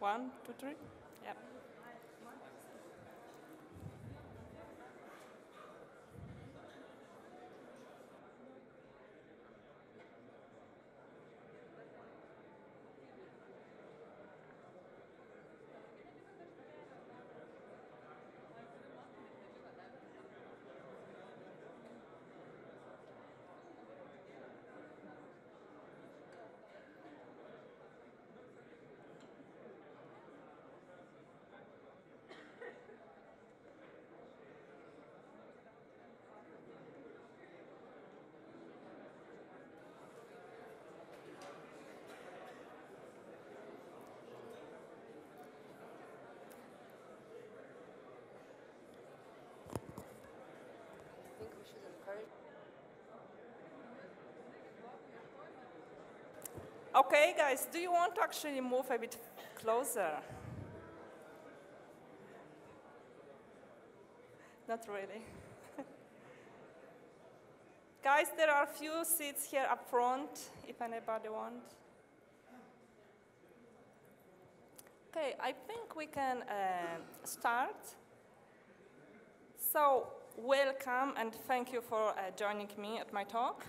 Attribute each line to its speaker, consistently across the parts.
Speaker 1: 1, 2, 3. Yeah. Okay, guys, do you want to actually move a bit closer? Not really. Guys, there are a few seats here up front, if anybody wants. Okay, I think we can start. So, welcome and thank you for joining me at my talk.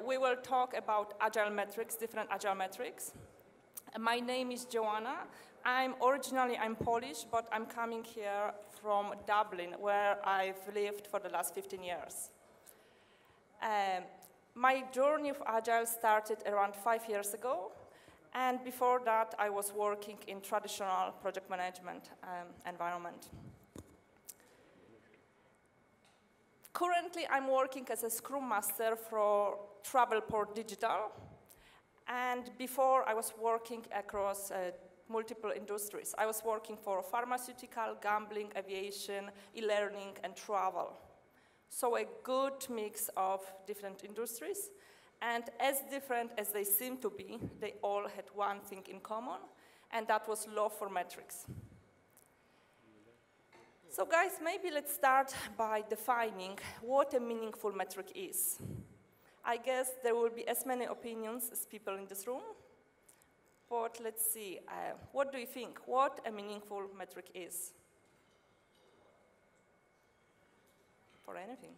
Speaker 1: We will talk about agile metrics, different agile metrics. My name is Joanna. I'm Polish, but I'm coming here from Dublin, where I've lived for the last 15 years. My journey of Agile started around 5 years ago, and before that I was working in traditional project management environment. Currently I'm working as a Scrum Master for Travelport Digital, and before I was working across multiple industries. I was working for pharmaceutical, gambling, aviation, e-learning, and travel. So a good mix of different industries, and as different as they seem to be, they all had one thing in common, and that was love for metrics. So guys, maybe let's start by defining what a meaningful metric is. I guess there will be as many opinions as people in this room, but let's see, what do you think? What a meaningful metric is? For anything.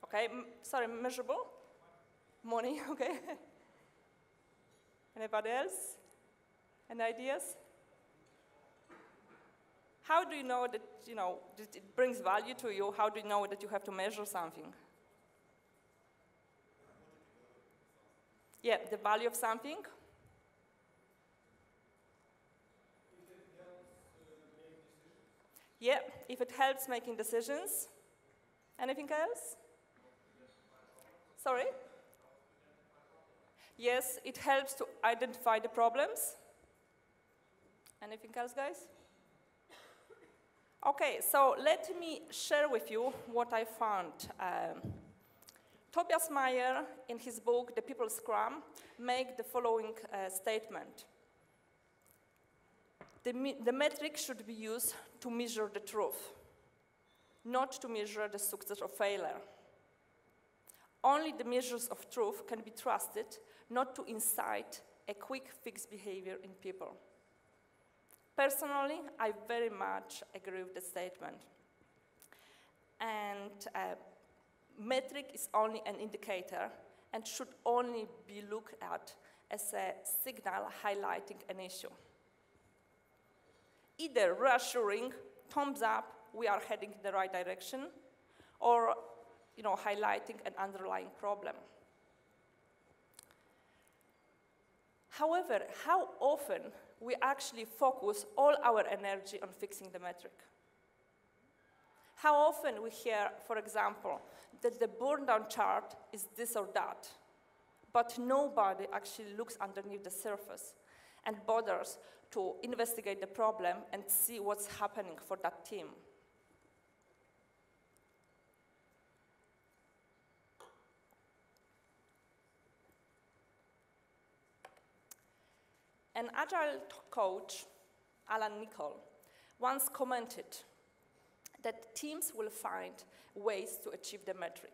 Speaker 1: Okay, sorry, measurable? Money, okay. Anybody else? Any ideas? How do you know that, that it brings value to you? How do you know that you have to measure something? Yeah, the value of something. Yeah, if it helps making decisions. Anything else? Sorry? Yes, it helps to identify the problems. Anything else, guys? Okay, so let me share with you what I found. Tobias Meyer, in his book, The People's Scrum, make the following statement. The metric should be used to measure the truth, not to measure the success or failure. Only the measures of truth can be trusted, not to incite a quick fix behavior in people. Personally, I very much agree with the statement. And metric is only an indicator and should only be looked at as a signal highlighting an issue. Either reassuring, thumbs up, we are heading in the right direction, or highlighting an underlying problem. However, how often we actually focus all our energy on fixing the metric? How often we hear, for example, that the burn-down chart is this or that, but nobody actually looks underneath the surface and bothers to investigate the problem and see what's happening for that team. An Agile coach, Alan Nicol, once commented that teams will find ways to achieve the metric,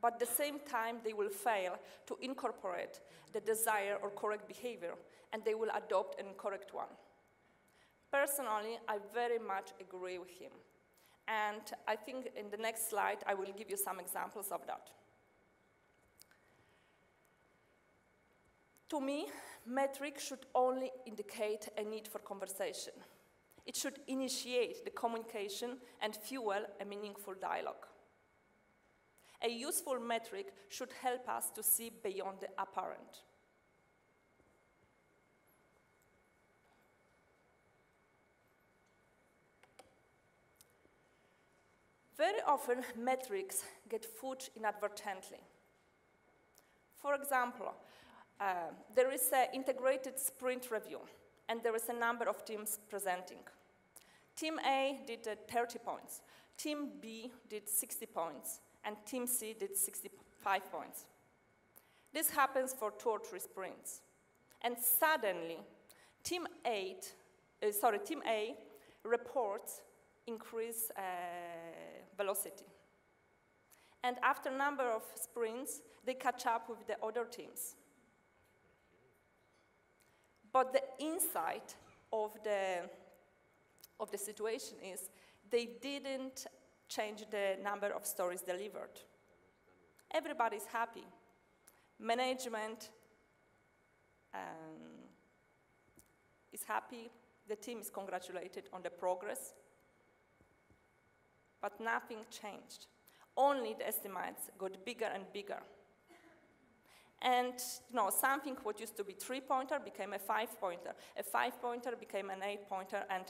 Speaker 1: but at the same time, they will fail to incorporate the desired or correct behavior, and they will adopt an incorrect one. Personally, I very much agree with him. And I think in the next slide, I will give you some examples of that. To me, metric should only indicate a need for conversation. It should initiate the communication and fuel a meaningful dialogue. A useful metric should help us to see beyond the apparent. Very often, metrics get put inadvertently. For example, there is an integrated sprint review, and there is a number of teams presenting. Team A did 30 points, Team B did 60 points, and Team C did 65 points. This happens for 2 or 3 sprints. And suddenly, Team A reports increased velocity. And after a number of sprints, they catch up with the other teams. But the insight of the situation is they didn't change the number of stories delivered. Everybody's happy. Management is happy. The team is congratulated on the progress. But nothing changed. Only the estimates got bigger and bigger. And something what used to be 3-pointer became a 5-pointer. A 5-pointer became an 8-pointer, and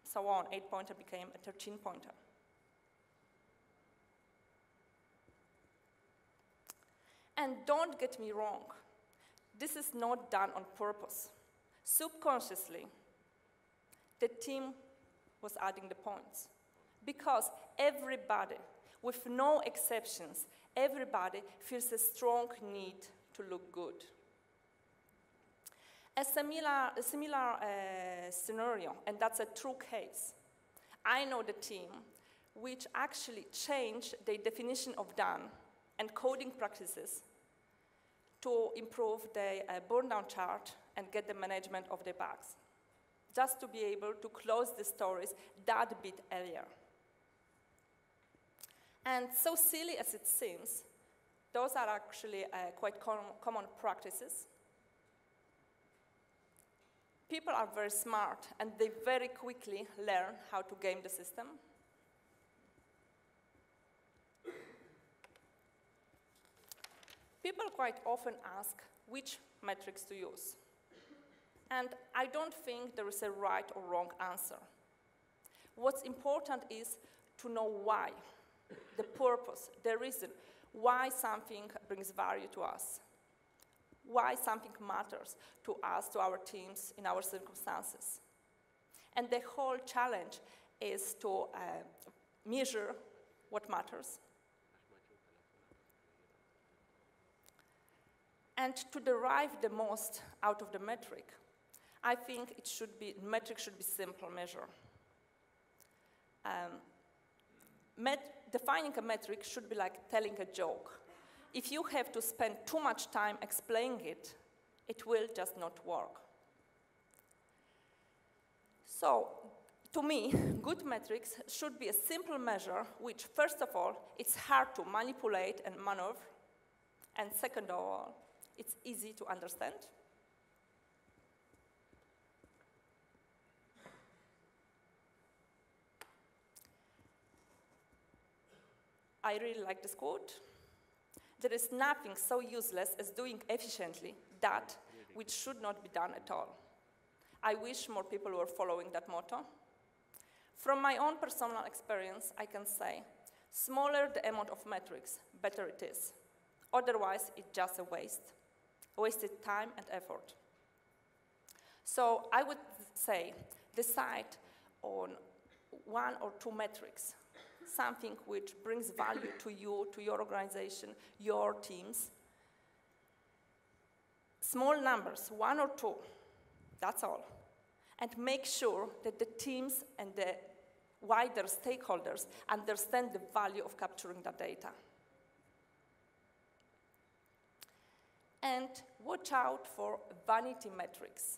Speaker 1: so on. 8-pointer became a 13-pointer. And don't get me wrong. This is not done on purpose. Subconsciously, the team was adding the points. Because everybody, with no exceptions, everybody feels a strong need to look good. A similar scenario, and that's a true case. I know the team which actually changed the definition of done and coding practices to improve the burn-down chart and get the management of the bugs, just to be able to close the stories that bit earlier. And so silly as it seems, those are actually quite common practices. People are very smart, and they very quickly learn how to game the system. People quite often ask which metrics to use. And I don't think there is a right or wrong answer. What's important is to know why, the purpose, the reason, why something brings value to us, why something matters to us, to our teams, in our circumstances. And the whole challenge is to measure what matters. And to derive the most out of the metric, I think metric should be simple measure. Defining a metric should be like telling a joke. If you have to spend too much time explaining it, it will just not work. So, to me, good metrics should be a simple measure which, first of all, it's hard to manipulate and maneuver, and second of all, it's easy to understand. I really like this quote. There is nothing so useless as doing efficiently that which should not be done at all. I wish more people were following that motto. From my own personal experience, I can say, smaller the amount of metrics, better it is. Otherwise, it's just a waste. Wasted time and effort. So I would say, decide on 1 or 2 metrics, something which brings value to you, to your organization, your teams. Small numbers, 1 or 2, that's all. And make sure that the teams and the wider stakeholders understand the value of capturing that data. And watch out for vanity metrics.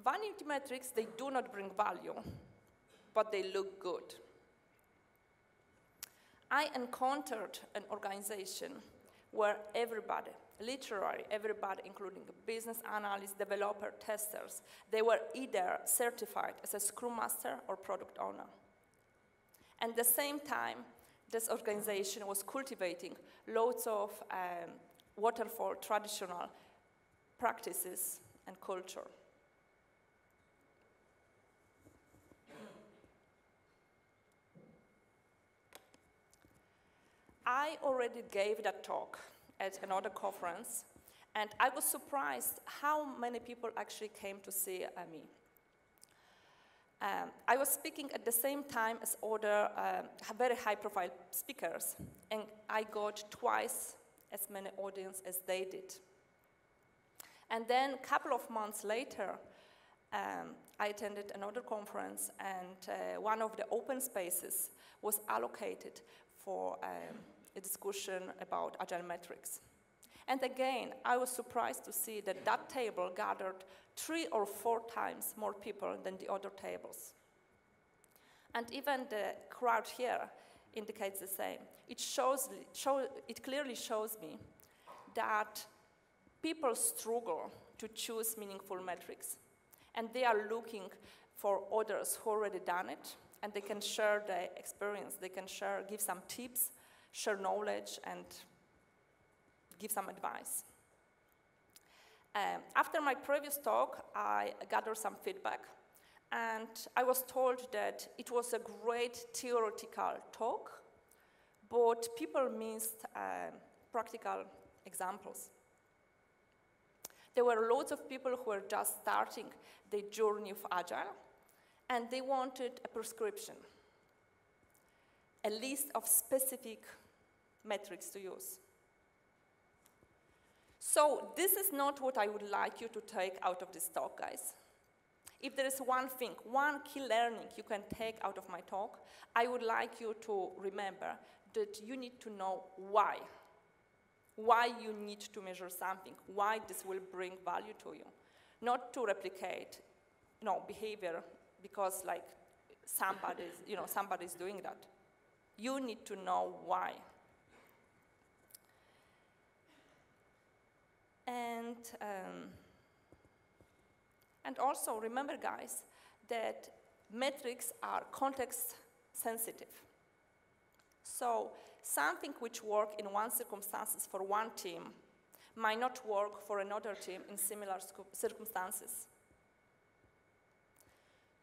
Speaker 1: Vanity metrics, they do not bring value, but they look good. I encountered an organization where everybody, literally everybody, including business analysts, developer, testers, they were either certified as a Scrum Master or product owner. And at the same time, this organization was cultivating loads of waterfall traditional practices and culture. I already gave that talk at another conference, and I was surprised how many people actually came to see me. I was speaking at the same time as other very high-profile speakers, and I got twice as many audience as they did. And then a couple of months later, I attended another conference, and one of the open spaces was allocated for a discussion about Agile metrics. And again, I was surprised to see that that table gathered 3 or 4 times more people than the other tables. And even the crowd here indicates the same. It clearly shows me that people struggle to choose meaningful metrics. And they are looking for others who already done it, and they can share their experience. They can give some tips, share knowledge, and give some advice. After my previous talk, I gathered some feedback, and I was told that it was a great theoretical talk, but people missed practical examples. There were loads of people who were just starting their journey of Agile, and they wanted a prescription, a list of specific metrics to use. So this is not what I would like you to take out of this talk, guys. If there is one thing, one key learning you can take out of my talk, I would like you to remember that you need to know why. Why you need to measure something, why this will bring value to you. Not to replicate, behavior because like somebody's doing that. You need to know why. And also remember, guys, that metrics are context sensitive. So something which works in one circumstances for one team might not work for another team in similar circumstances.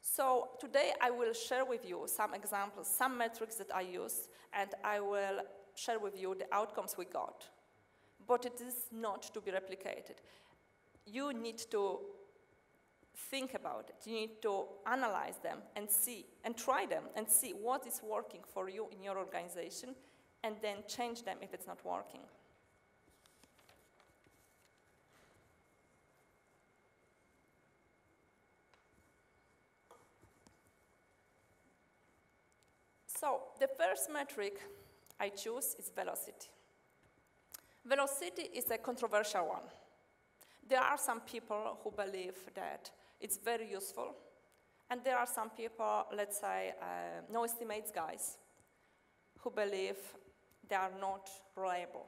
Speaker 1: So today I will share with you some examples, some metrics that I use, and I will share with you the outcomes we got. But it is not to be replicated. You need to think about it. You need to analyze them and see, and try them, and see what is working for you in your organization, and then change them if it's not working. So the first metric I choose is velocity. Velocity is a controversial one. There are some people who believe that it's very useful, and there are some people, let's say, no estimates guys, who believe they are not reliable.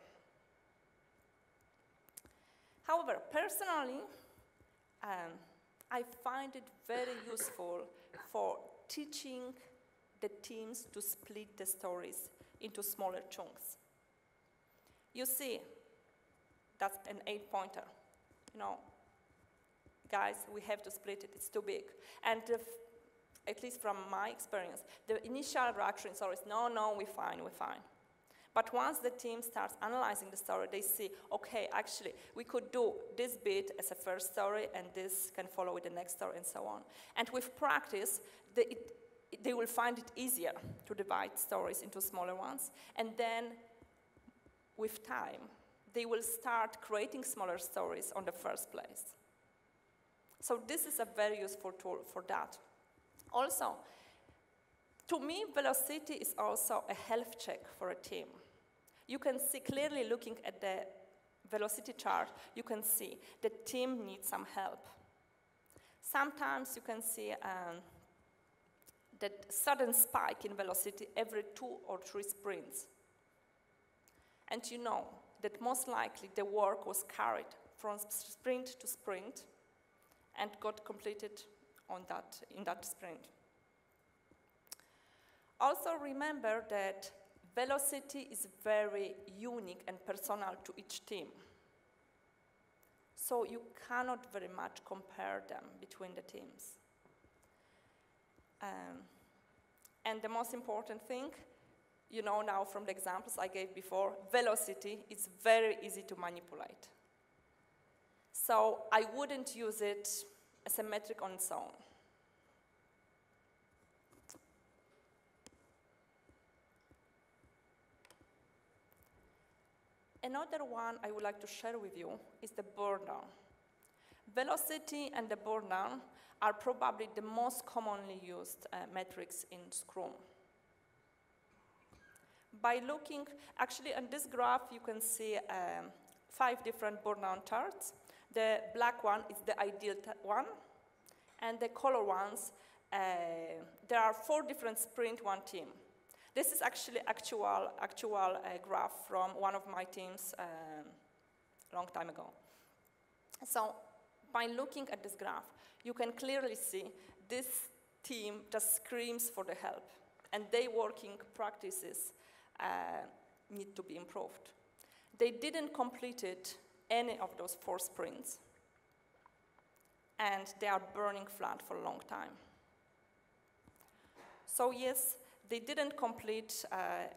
Speaker 1: However, personally, I find it very useful for teaching the teams to split the stories into smaller chunks. You see, that's an 8-pointer. Guys, we have to split it, it's too big. And at least from my experience, the initial reaction is always, no, we're fine. But once the team starts analyzing the story, they see, okay, actually, we could do this bit as a first story, and this can follow with the next story, and so on. And with practice, they will find it easier to divide stories into smaller ones. And then, with time, they will start creating smaller stories on the first place. So this is a very useful tool for that. Also, to me, velocity is also a health check for a team. You can see clearly, looking at the velocity chart, you can see the team needs some help. Sometimes you can see that sudden spike in velocity every 2 or 3 sprints. And you know that most likely the work was carried from sprint to sprint and got completed in that sprint. Also remember that velocity is very unique and personal to each team. So you cannot very much compare them between the teams. And the most important thing, you know now from the examples I gave before, velocity is very easy to manipulate. So I wouldn't use it as a metric on its own. Another one I would like to share with you is the burn down. Velocity and the burn down are probably the most commonly used metrics in Scrum. By looking, actually on this graph you can see 5 different burn down charts. The black one is the ideal one, and the color ones, there are 4 different sprint, 1 team. This is actually actual graph from one of my teams a long time ago. So by looking at this graph, you can clearly see this team just screams for the help, and their working practices need to be improved. They didn't complete any of those 4 sprints, and they are burning flat for a long time. So yes, they didn't complete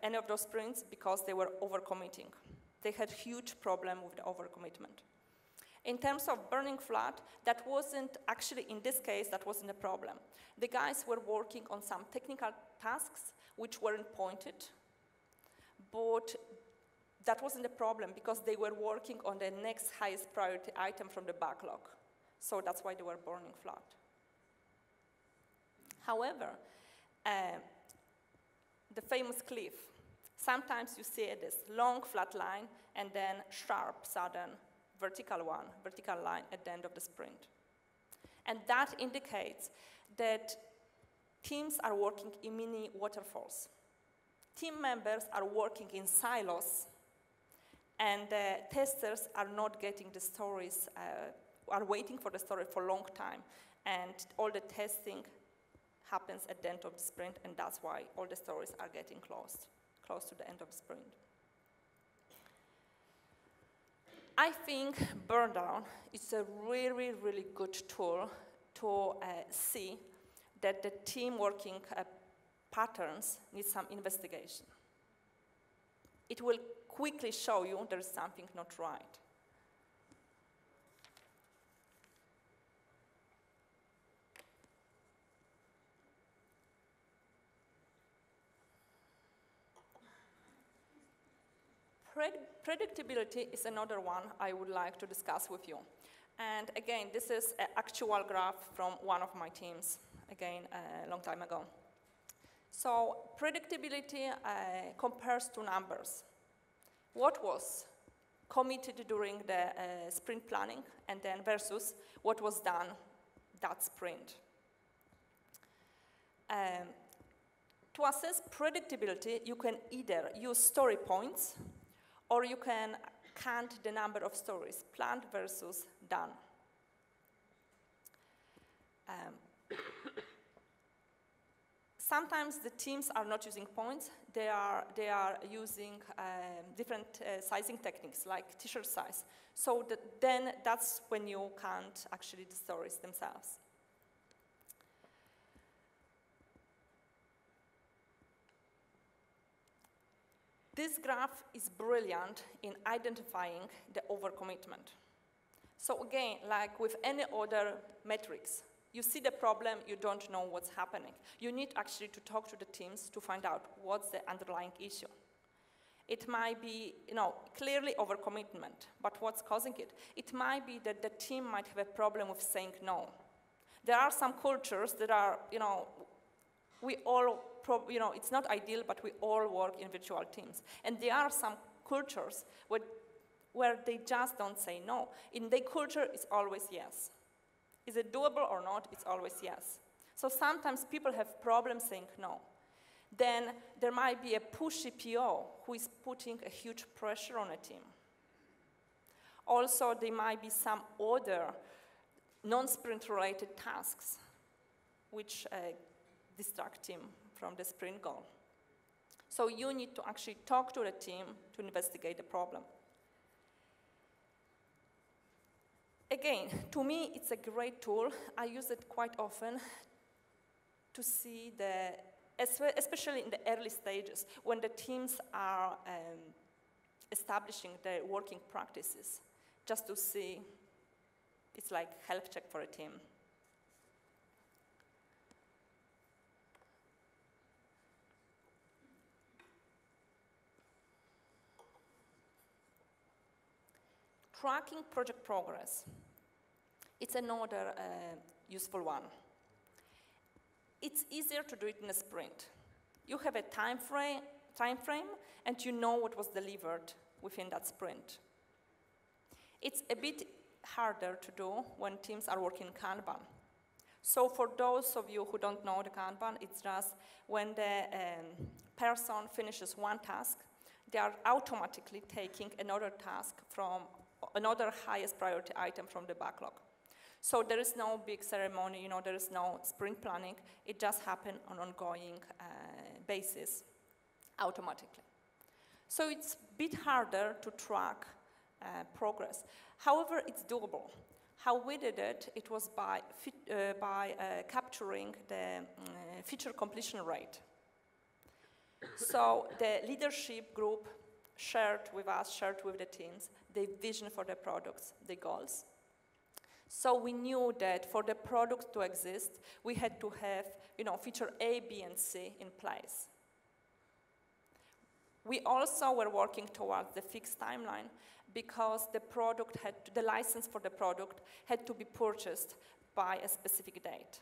Speaker 1: any of those sprints because they were overcommitting. They had huge problem with the overcommitment. In terms of burning flat, that wasn't, actually in this case, that wasn't a problem. The guys were working on some technical tasks which weren't pointed, but that wasn't a problem because they were working on the next highest priority item from the backlog. So that's why they were burning flat. However, the famous cliff, sometimes you see this long flat line and then sharp, sudden vertical line at the end of the sprint. And that indicates that teams are working in mini waterfalls. Team members are working in silos, and the testers are not getting the stories, are waiting for the story for a long time, and all the testing happens at the end of the sprint, and that's why all the stories are getting close to the end of the sprint. I think burn down is a really, really good tool to see that the team working patterns need some investigation. It will quickly show you there is something not right. Predictability is another one I would like to discuss with you. And again, this is an actual graph from one of my teams, again, a long time ago. So predictability compares two numbers. What was committed during the sprint planning, and then versus what was done that sprint. To assess predictability, you can either use story points, or you can count the number of stories, planned versus done. Sometimes the teams are not using points, they are using different sizing techniques, like t-shirt size. So then that's when you count actually the stories themselves. This graph is brilliant in identifying the overcommitment. So again, like with any other metrics, you see the problem, you don't know what's happening. You need actually to talk to the teams to find out what's the underlying issue. It might be, clearly overcommitment, but what's causing it? It might be that the team might have a problem with saying no. There are some cultures that are, we all, it's not ideal, but we all work in virtual teams. And there are some cultures where they just don't say no. In their culture, it's always yes. Is it doable or not? It's always yes. So sometimes people have problems saying no. Then there might be a pushy PO who is putting a huge pressure on a team. Also, there might be some other non-sprint related tasks which distract team from the sprint goal. So you need to actually talk to the team to investigate the problem. Again, to me, it's a great tool. I use it quite often to see especially in the early stages, when the teams are establishing their working practices, just to see, it's like health check for a team. Tracking project progress. It's another useful one. It's easier to do it in a sprint. You have a time frame, and you know what was delivered within that sprint. It's a bit harder to do when teams are working Kanban. So for those of you who don't know the Kanban, it's just when the person finishes one task, they are automatically taking another task from another highest priority item from the backlog. So there is no big ceremony, there is no sprint planning. It just happens on an ongoing basis, automatically. So it's a bit harder to track progress. However, it's doable. How we did it, it was by capturing the feature completion rate. So the leadership group shared with us, shared with the teams, the vision for the products, the goals. So we knew that for the product to exist, we had to have, feature A, B, and C in place. We also were working towards the fixed timeline because the license for the product had to be purchased by a specific date.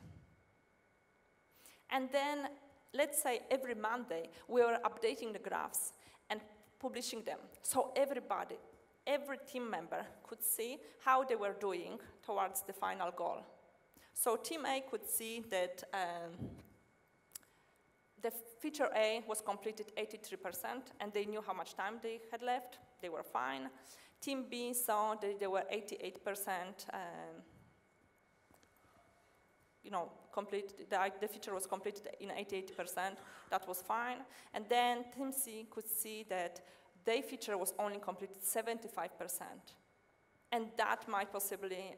Speaker 1: And then, let's say every Monday, we were updating the graphs and publishing them. So every team member could see how they were doing towards the final goal. So team A could see that the feature A was completed 83%, and they knew how much time they had left. They were fine. Team B saw that they were 88%, the feature was completed in 88%. That was fine. And then team C could see that their feature was only completed 75%. And that might possibly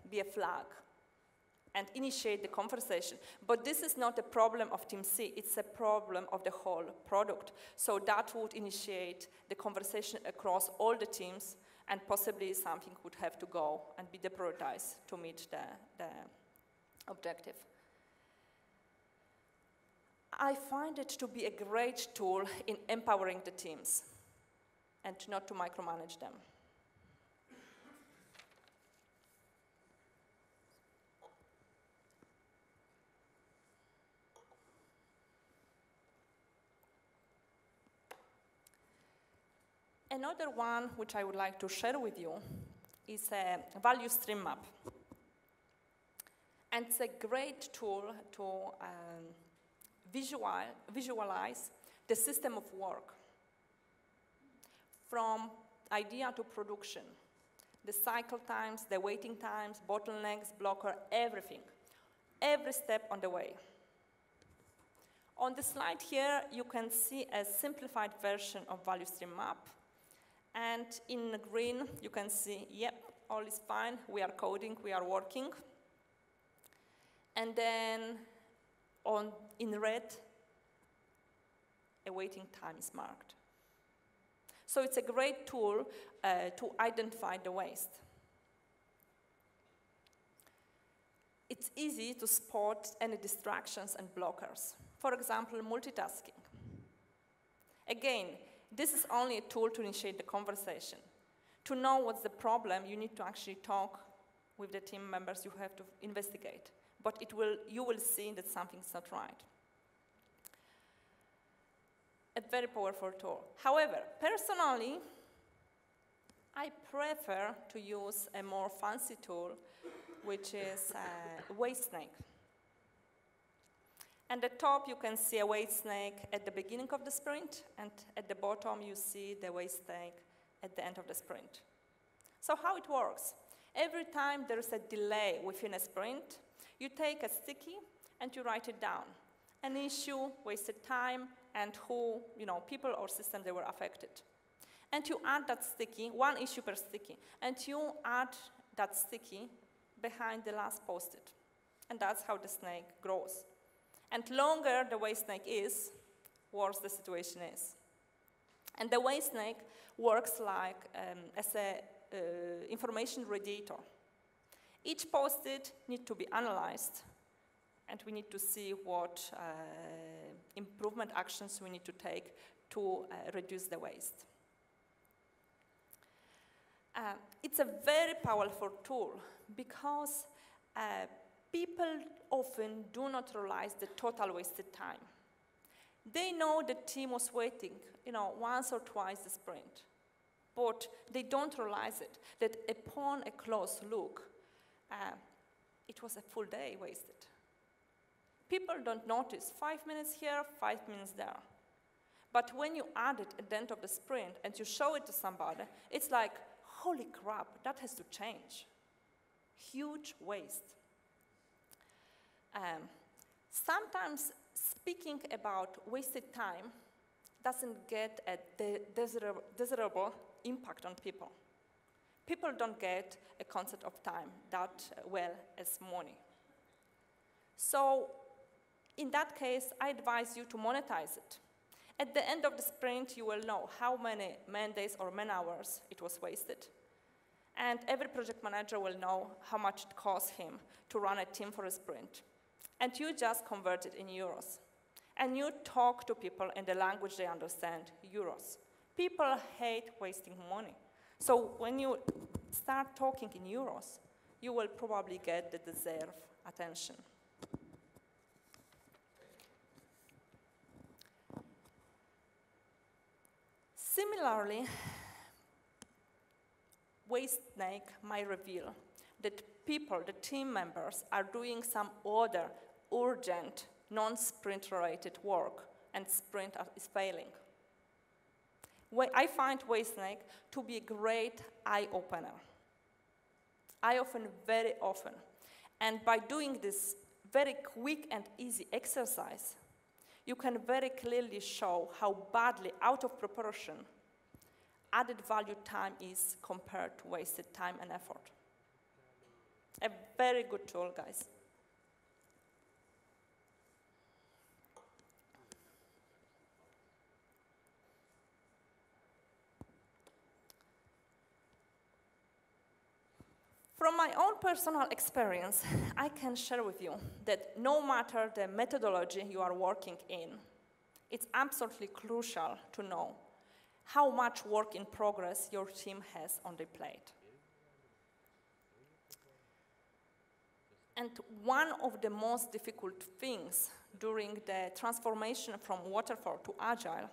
Speaker 1: be a flag and initiate the conversation. But this is not a problem of Team C, it's a problem of the whole product. So that would initiate the conversation across all the teams, and possibly something would have to go and be deprioritized to meet the objective. I find it to be a great tool in empowering the teams and not to micromanage them. Another one which I would like to share with you is a value stream map. And it's a great tool to visualize the system of work from idea to production, the cycle times, the waiting times, bottlenecks, blocker, everything, every step on the way. On the slide here, you can see a simplified version of value stream map. And in green, you can see, yep, all is fine, we are coding, we are working. And then in red, a waiting time is marked. So it's a great tool to identify the waste. It's easy to spot any distractions and blockers. For example, multitasking. Again, This is only a tool to initiate the conversation. To know what's the problem, you need to actually talk with the team members. You have to investigate. But you will see that something's not right. A very powerful tool. However, personally, I prefer to use a more fancy tool, which is a waste snake. At the top, you can see a waste snake at the beginning of the sprint, and at the bottom, you see the waste snake at the end of the sprint. So how it works? Every time there is a delay within a sprint, you take a sticky and you write it down. An issue, wasted time, and who, people or system they were affected. And you add that sticky, one issue per sticky, and you add that sticky behind the last post-it. And that's how the snake grows. And longer the waste snake is, worse the situation is. And the waste snake works like as an information radiator. Each post-it needs to be analyzed, and we need to see what improvement actions we need to take to reduce the waste. It's a very powerful tool because people often do not realize the total wasted time. They know the team was waiting, once or twice the sprint, but they don't realize it, that upon a close look, it was a full day wasted. People don't notice 5 minutes here, 5 minutes there. But when you add it at the end of the sprint and you show it to somebody, it's like, holy crap, that has to change. Huge waste. Sometimes speaking about wasted time doesn't get a desirable impact on people. People don't get a concept of time that well as money. So in that case, I advise you to monetize it. At the end of the sprint, you will know how many man days or man hours it was wasted. And every project manager will know how much it costs him to run a team for a sprint. And you just convert it in euros. And you talk to people in the language they understand, euros. People hate wasting money. So when you start talking in euros, you will probably get the deserved attention. Similarly, waste snake might reveal that people, the team members, are doing some other urgent, non-sprint related work, and sprint is failing. I find waste snake to be a great eye-opener. Very often. And by doing this very quick and easy exercise, you can very clearly show how badly out of proportion added value time is compared to wasted time and effort. A very good tool, guys. From my own personal experience, I can share with you that no matter the methodology you are working in, it's absolutely crucial to know how much work in progress your team has on their plate. And one of the most difficult things during the transformation from waterfall to Agile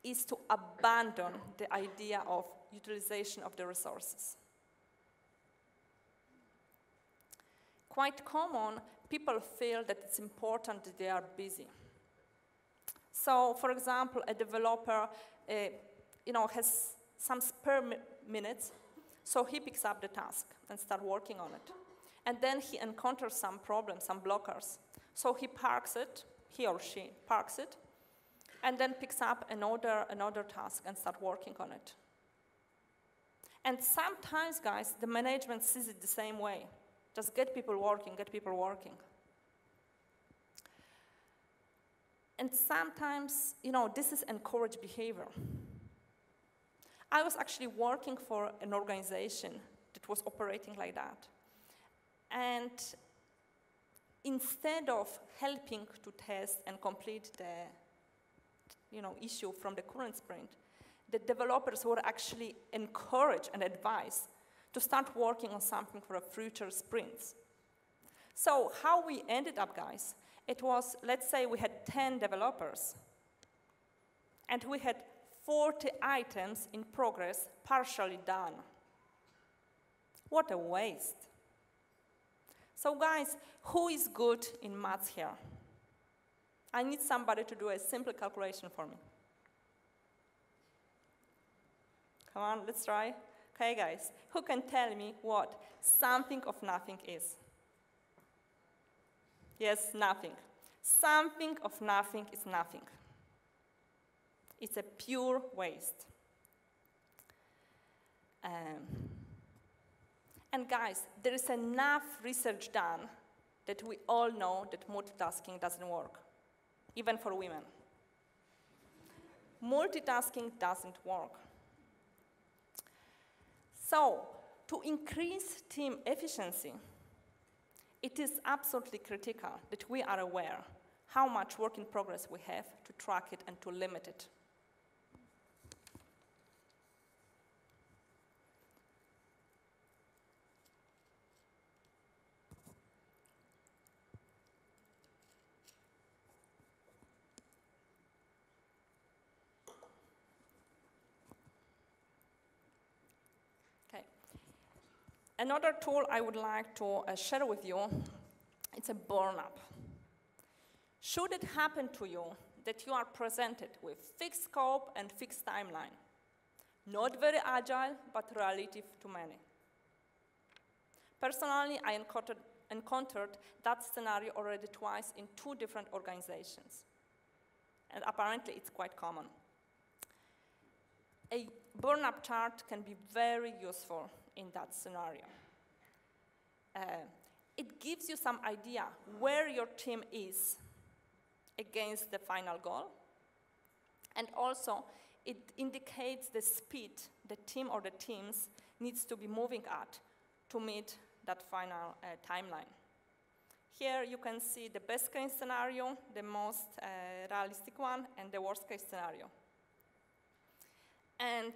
Speaker 1: is to abandon the idea of utilization of the resources. Quite common, people feel that it's important that they are busy. So, for example, a developer has some spare minutes, so he picks up the task and starts working on it. And then he encounters some problems, some blockers. So he parks it, he or she parks it, and then picks up another task and starts working on it. And sometimes, guys, the management sees it the same way. Just get people working, get people working. And sometimes, this is encouraged behavior. I was actually working for an organization that was operating like that. And instead of helping to test and complete issue from the current sprint, the developers were actually encouraged and advised to start working on something for a future sprints. So how we ended up, guys, it was, let's say we had 10 developers, and we had 40 items in progress, partially done. What a waste. So guys, who is good in maths here? I need somebody to do a simple calculation for me. Come on, let's try. Okay, guys, who can tell me what something of nothing is? Yes, nothing. Something of nothing is nothing. It's a pure waste. And guys, there is enough research done that we all know that multitasking doesn't work, even for women. Multitasking doesn't work. So, to increase team efficiency, it is absolutely critical that we are aware how much work in progress we have to track it and to limit it. Another tool I would like to share with you, it's a burn-up. Should it happen to you that you are presented with fixed scope and fixed timeline, not very agile, but relative to many? Personally, I encountered that scenario already twice in 2 different organizations. And apparently, it's quite common. A burn-up chart can be very useful in that scenario. It gives you some idea where your team is against the final goal, and also it indicates the speed the team or the teams needs to be moving at to meet that final timeline. Here you can see the best case scenario, the most realistic one, and the worst case scenario. And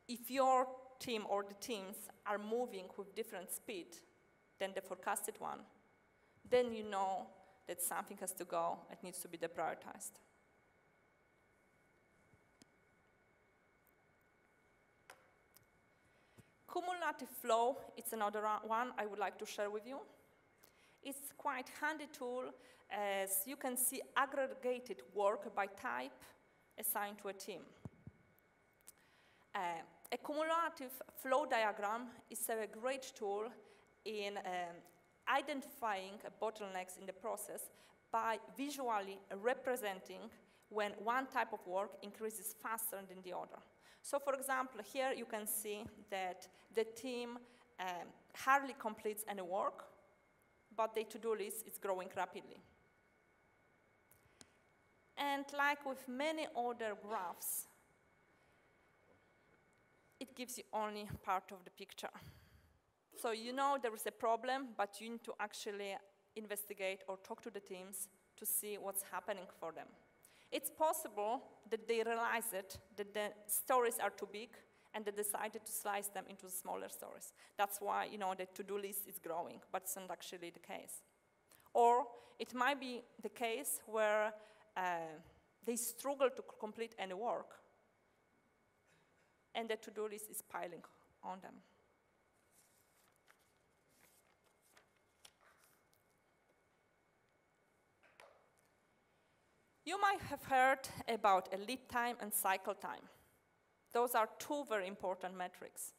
Speaker 1: if your team or the teams are moving with different speed than the forecasted one, then you know that something has to go, it needs to be deprioritized. Cumulative flow, it's another one I would like to share with you. It's quite handy tool, as you can see aggregated work by type assigned to a team. A cumulative flow diagram is a great tool in identifying bottlenecks in the process by visually representing when one type of work increases faster than the other. So for example, here you can see that the team hardly completes any work, but the to-do list is growing rapidly. And like with many other graphs, it gives you only part of the picture. So you know there is a problem, but you need to actually investigate or talk to the teams to see what's happening for them. It's possible that they realize it, that the stories are too big, and they decided to slice them into smaller stories. That's why the to-do list is growing, but it's not actually the case. Or it might be the case where they struggle to complete any work, and the to-do list is piling on them. You might have heard about a lead time and cycle time. Those are 2 very important metrics.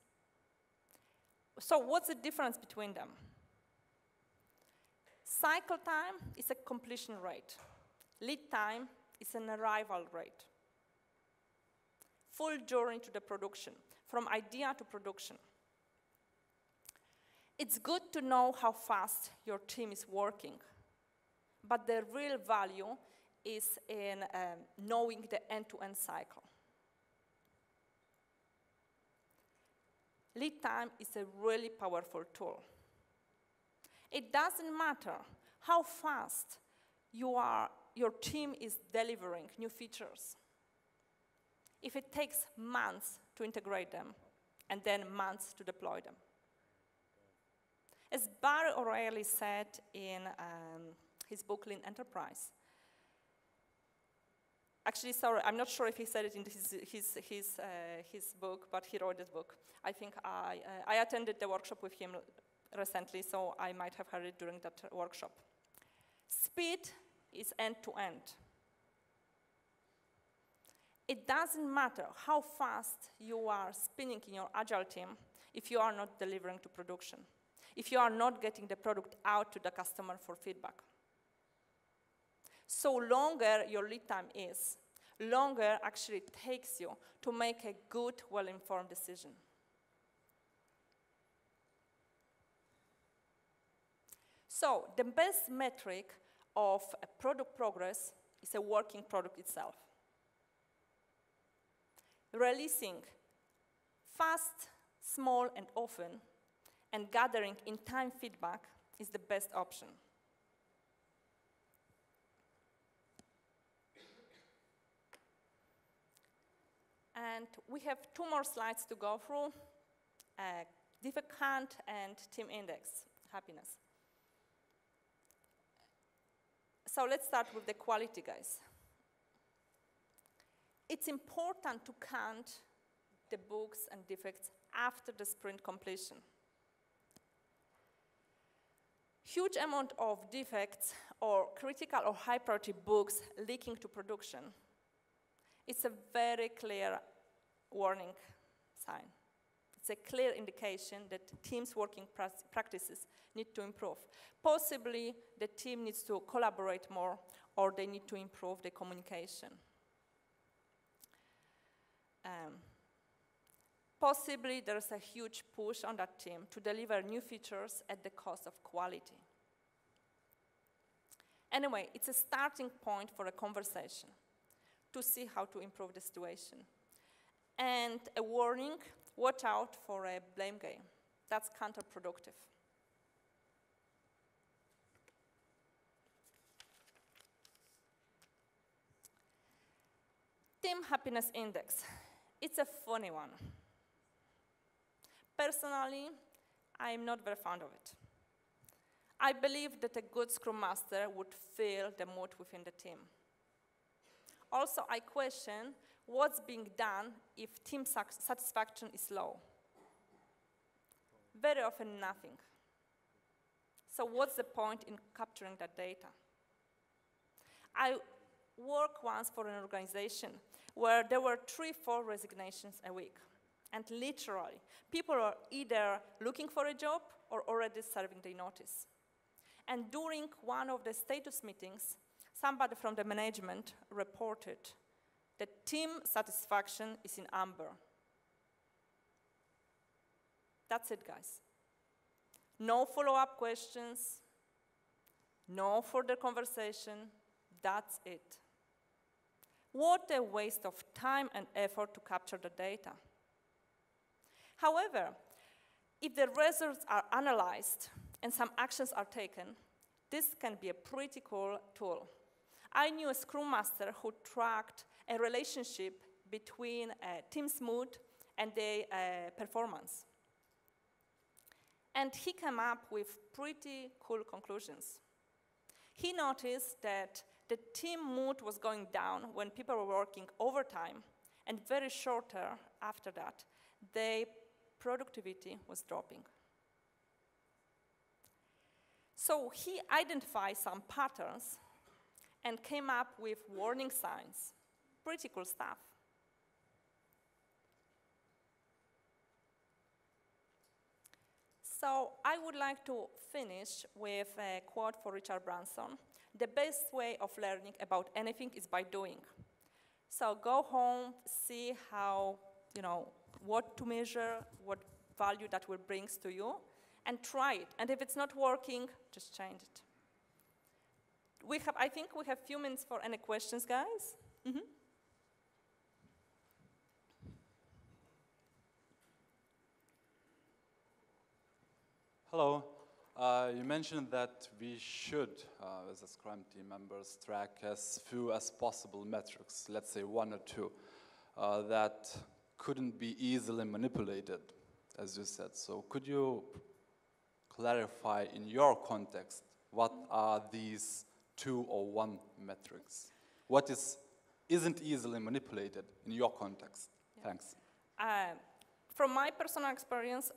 Speaker 1: So what's the difference between them? Cycle time is a completion rate. Lead time is an arrival rate. Full journey to the production, from idea to production. It's good to know how fast your team is working, but the real value is in knowing the end-to-end cycle. Lead time is a really powerful tool. It doesn't matter how fast your team is delivering new features. if it takes months to integrate them and then months to deploy them? As Barry O'Reilly said in his book, Lean Enterprise, actually, sorry, I'm not sure if he said it in his book, but he wrote this book. I think I attended the workshop with him recently, so I might have heard it during that workshop. Speed is end-to-end. It doesn't matter how fast you are spinning in your Agile team if you are not delivering to production, if you are not getting the product out to the customer for feedback. So longer your lead time is, longer actually it takes you to make a good, well-informed decision. So the best metric of a product progress is a working product itself. Releasing fast, small, and often, and gathering in-time feedback is the best option. And we have 2 more slides to go through, defect count and team index, happiness. So let's start with the quality, guys. It's important to count the bugs and defects after the sprint completion. Huge amount of defects or critical or high priority bugs leaking to production. It's a very clear warning sign. It's a clear indication that teams' working practices need to improve. Possibly the team needs to collaborate more, or they need to improve the communication. Possibly there's a huge push on that team to deliver new features at the cost of quality. Anyway, it's a starting point for a conversation to see how to improve the situation. And a warning, watch out for a blame game. That's counterproductive. Team happiness index. It's a funny one. Personally, I'm not very fond of it. I believe that a good Scrum Master would feel the mood within the team. Also, I question what's being done if team satisfaction is low. Very often, nothing. So what's the point in capturing that data? I worked once for an organization where there were 3-4 resignations a week. And literally, people are either looking for a job or already serving their notice. And during one of the status meetings, somebody from the management reported that team satisfaction is in amber. That's it, guys. No follow-up questions, no further conversation, that's it. What a waste of time and effort to capture the data. However, if the results are analyzed and some actions are taken, this can be a pretty cool tool. I knew a Scrum Master who tracked a relationship between a team's mood and their performance. And he came up with pretty cool conclusions. He noticed that the team mood was going down when people were working overtime, and very shorter after that, their productivity was dropping. So he identified some patterns and came up with warning signs. Pretty cool stuff. So I would like to finish with a quote for Richard Branson. The best way of learning about anything is by doing. So go home, see how, what to measure, what value that will bring to you, and try it. And if it's not working, just change it. I think we have a few minutes for any questions, guys. Mm-hmm.
Speaker 2: Hello. You mentioned that we should, as a Scrum team members, track as few as possible metrics, let's say 1 or 2. that couldn't be easily manipulated, as you said. So could you clarify in your context, what are these 2 or 1 metrics? What isn't easily manipulated in your context? Yeah. Thanks.
Speaker 1: From my personal experience,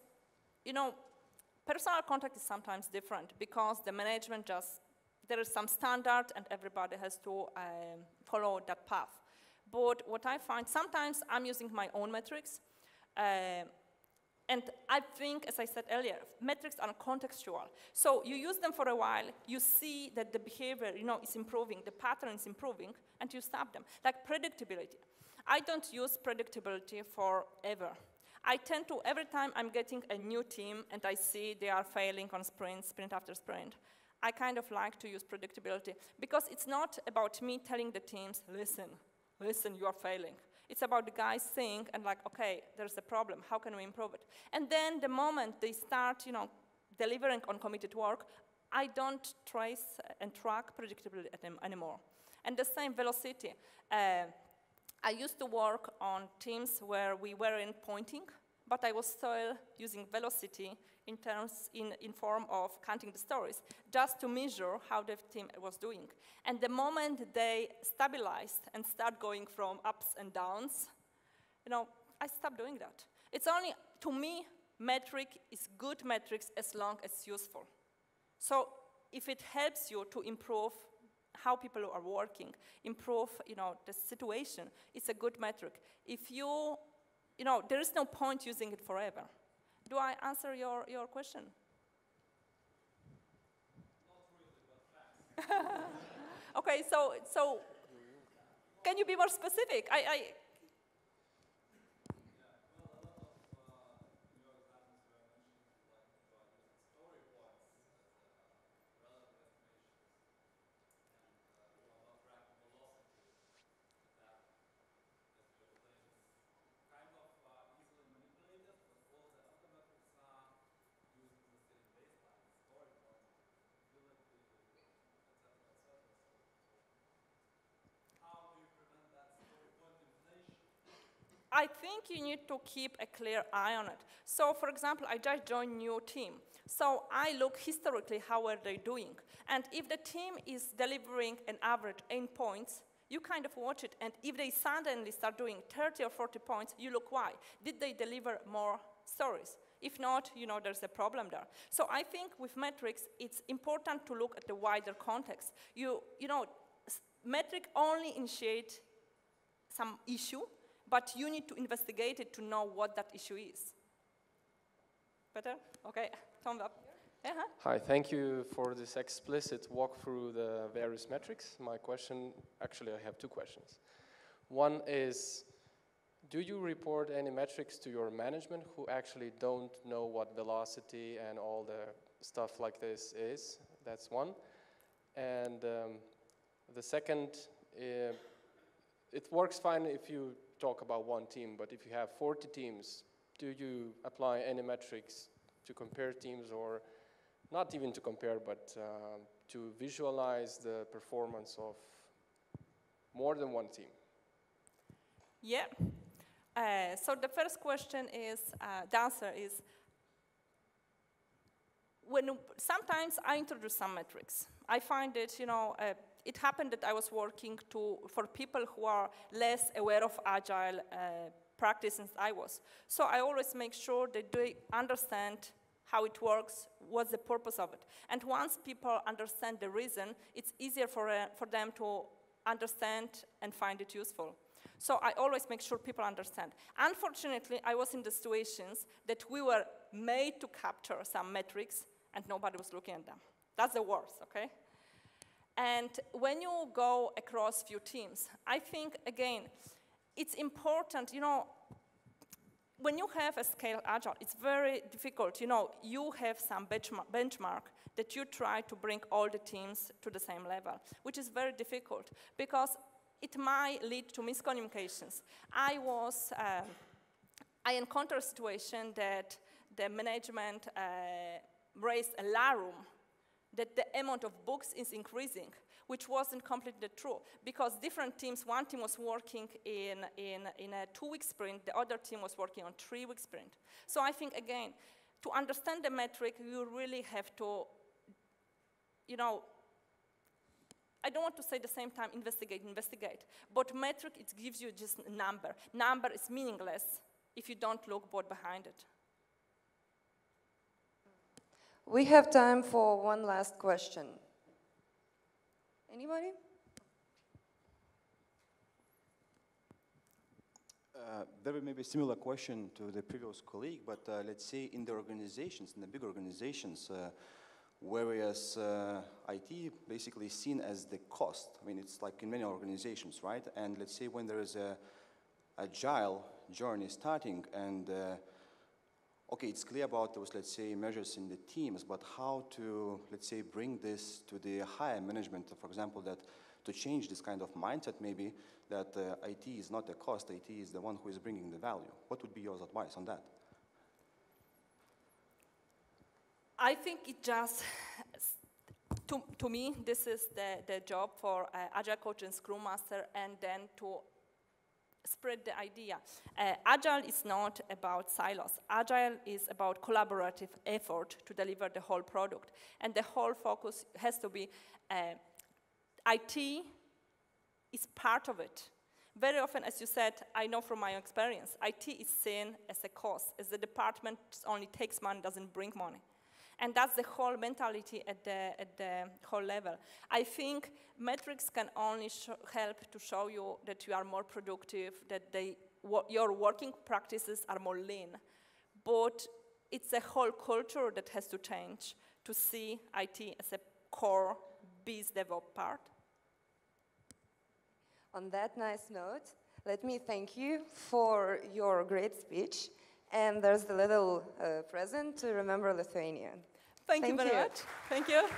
Speaker 1: personal contact is sometimes different because the management there is some standard and everybody has to follow that path. But what I find, sometimes I'm using my own metrics, and I think, as I said earlier, metrics are contextual. So you use them for a while, you see that the behavior, is improving, the pattern is improving, and you stop them. Like predictability. I don't use predictability forever. I tend to, every time I'm getting a new team and I see they are failing on sprint after sprint, I kind of like to use predictability because it's not about me telling the teams, listen, you are failing. It's about the guys saying, and like, okay, there's a problem, how can we improve it? And then the moment they start, delivering on committed work, I don't trace and track predictability anymore. And the same velocity. I used to work on teams where we weren't pointing, but I was still using velocity in form of counting the stories, just to measure how the team was doing. And the moment they stabilized and start going from ups and downs, I stopped doing that. It's only, to me, metric is good metrics as long as it's useful. So if it helps you to improve how people are working, improve, the situation, it's a good metric. If there is no point using it forever. Do I answer your question? Not really, but thanks. Okay, so can you be more specific? I think you need to keep a clear eye on it. So, for example, I just joined a new team. So I look historically how are they doing. And if the team is delivering an average 8 points, you kind of watch it. And if they suddenly start doing 30 or 40 points, you look why. Did they deliver more stories? If not, there's a problem there. So I think with metrics, it's important to look at the wider context. Metric only initiate some issue, but you need to investigate it to know what that issue is. Better? Okay, thumbs up. Uh-huh.
Speaker 3: Hi, thank you for this explicit walk through the various metrics. My question, actually I have 2 questions. One is, do you report any metrics to your management who actually don't know what velocity and all the stuff like this is? That's one. And the second, it works fine if you talk about one team, but if you have 40 teams, do you apply any metrics to compare teams, or not even to compare, but to visualize the performance of more than one team?
Speaker 1: Yeah. So the first question is, the answer is, sometimes I introduce some metrics. I find it, it happened that I was working for people who are less aware of Agile practice than I was. So I always make sure that they understand how it works, what's the purpose of it. And once people understand the reason, it's easier for them to understand and find it useful. So I always make sure people understand. Unfortunately, I was in the situations that we were made to capture some metrics and nobody was looking at them. That's the worst, okay? And when you go across few teams, I think, again, it's important, when you have a scale Agile, it's very difficult. You have some benchmark that you try to bring all the teams to the same level, which is very difficult because it might lead to miscommunications. I encountered a situation that the management raised alarm that the amount of books is increasing, which wasn't completely true, because different teams, one team was working in a 2-week sprint, the other team was working on 3-week sprint. So I think, again, to understand the metric, you really have to, you know, I don't want to say at the same time investigate, but metric, it gives you just a number. Number is meaningless if you don't look what behind it.
Speaker 4: We have time for one last question. Anybody?
Speaker 5: Very maybe similar question to the previous colleague, but let's say in the organizations, in the big organizations, whereas IT basically is seen as the cost. I mean, it's like in many organizations, right? And let's say when there is a agile journey starting, and okay, it's clear about those, let's say, measures in the teams, but how to, let's say, bring this to the higher management, for example, that to change this kind of mindset maybe, that IT is not the cost, IT is the one who is bringing the value. What would be your advice on that?
Speaker 1: I think it just, to me, this is the job for Agile coach and Scrum Master, and then to spread the idea. Agile is not about silos. Agile is about collaborative effort to deliver the whole product. And the whole focus has to be IT is part of it. Very often, as you said, I know from my experience, IT is seen as a cost, as the department only takes money, doesn't bring money. And that's the whole mentality at the whole level. I think metrics can only help to show you that you are more productive, that your working practices are more lean. But it's a whole culture that has to change to see IT as a core biz DevOps part.
Speaker 4: On that nice note, let me thank you for your great speech. And there's the little present to remember Lithuania.
Speaker 1: Thank you very much. Thank you.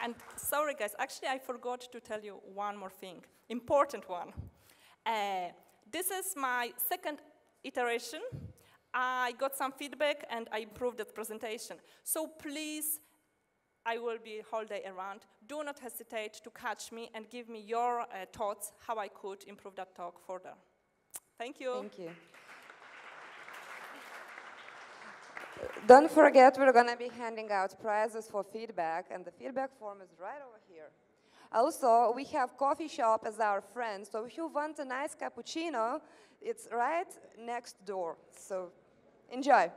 Speaker 1: And sorry, guys, actually, I forgot to tell you one more thing, important one. This is my second iteration. I got some feedback, and I improved the presentation. So please, I will be whole day around. Do not hesitate to catch me and give me your thoughts how I could improve that talk further. Thank you.
Speaker 4: Thank you. Don't forget, we're going to be handing out prizes for feedback, and the feedback form is right over here. Also, we have coffee shop as our friend, so if you want a nice cappuccino, it's right next door. So enjoy.